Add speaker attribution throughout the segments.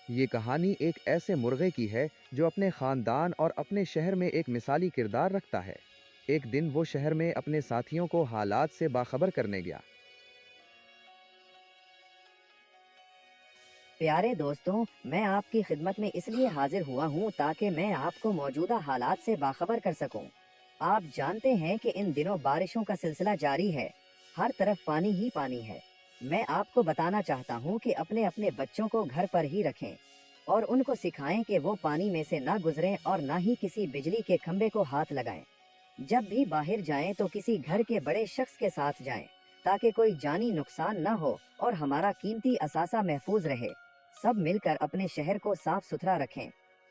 Speaker 1: ये कहानी एक ऐसे मुर्गे की है जो अपने खानदान और अपने शहर में एक मिसाली किरदार रखता है। एक दिन वो शहर में अपने साथियों को हालात से बाखबर करने गया।
Speaker 2: प्यारे दोस्तों, मैं आपकी खिदमत में इसलिए हाजिर हुआ हूँ ताकि मैं आपको मौजूदा हालात से बाखबर कर सकूँ। आप जानते हैं कि इन दिनों बारिशों का सिलसिला जारी है। हर तरफ पानी ही पानी है। मैं आपको बताना चाहता हूँ कि अपने अपने बच्चों को घर पर ही रखें और उनको सिखाएं कि वो पानी में से ना गुजरें और ना ही किसी बिजली के खंभे को हाथ लगाएं। जब भी बाहर जाएं तो किसी घर के बड़े शख्स के साथ जाएं ताकि कोई जानी नुकसान ना हो और हमारा कीमती असासा महफूज रहे। सब मिलकर अपने शहर को साफ सुथरा रखें।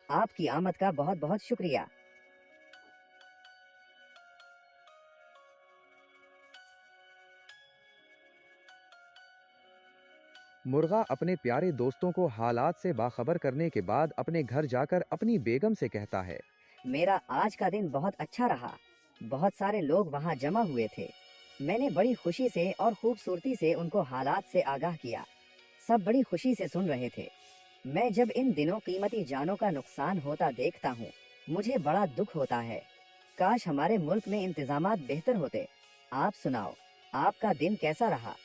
Speaker 2: आपकी आमद का बहुत बहुत शुक्रिया।
Speaker 1: मुर्गा अपने प्यारे दोस्तों को हालात से बाखबर करने के बाद अपने घर जाकर अपनी बेगम से कहता है।
Speaker 2: मेरा आज का दिन बहुत अच्छा रहा। बहुत सारे लोग वहाँ जमा हुए थे। मैंने बड़ी खुशी से और खूबसूरती से उनको हालात से आगाह किया। सब बड़ी खुशी से सुन रहे थे। मैं जब इन दिनों कीमती जानों का नुकसान होता देखता हूँ, मुझे बड़ा दुख होता है। काश हमारे मुल्क में इंतजामात बेहतर होते। आप सुनाओ, आपका दिन कैसा रहा?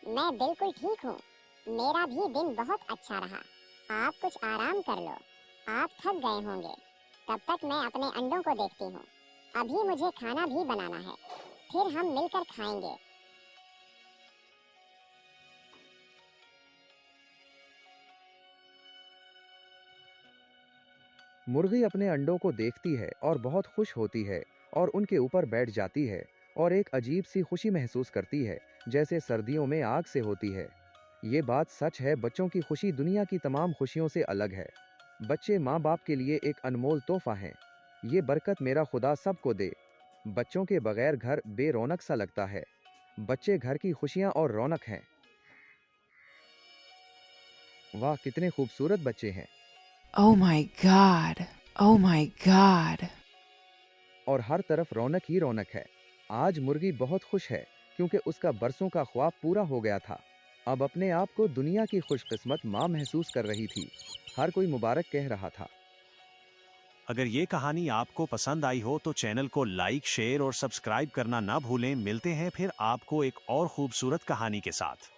Speaker 3: मैं बिल्कुल ठीक हूँ। मेरा भी दिन बहुत अच्छा रहा। आप कुछ आराम कर लो। आप थक गए होंगे। तब तक मैं अपने अंडों को देखती हूँ। अभी मुझे खाना भी बनाना है, फिर हम मिलकर खाएंगे।
Speaker 1: मुर्गी अपने अंडों को देखती है और बहुत खुश होती है और उनके ऊपर बैठ जाती है और एक अजीब सी खुशी महसूस करती है, जैसे सर्दियों में आग से होती है। ये बात सच है, बच्चों की खुशी दुनिया की तमाम खुशियों से अलग है। बच्चे माँ बाप के लिए एक अनमोल तोहफा हैं। ये बरकत मेरा खुदा सबको दे। बच्चों के बगैर घर बेरौनक सा लगता है। बच्चे घर की खुशियाँ और रौनक हैं। वाह, कितने खूबसूरत बच्चे हैं।
Speaker 4: Oh my God. Oh my God.
Speaker 1: और हर तरफ रौनक ही रौनक है। आज मुर्गी बहुत खुश है क्योंकि उसका बरसों का ख्वाब पूरा हो गया था। अब अपने आप को दुनिया की खुशकिस्मत माँ महसूस कर रही थी। हर कोई मुबारक कह रहा था।
Speaker 5: अगर ये कहानी आपको पसंद आई हो तो चैनल को लाइक, शेयर और सब्सक्राइब करना ना भूलें। मिलते हैं फिर आपको एक और खूबसूरत कहानी के साथ।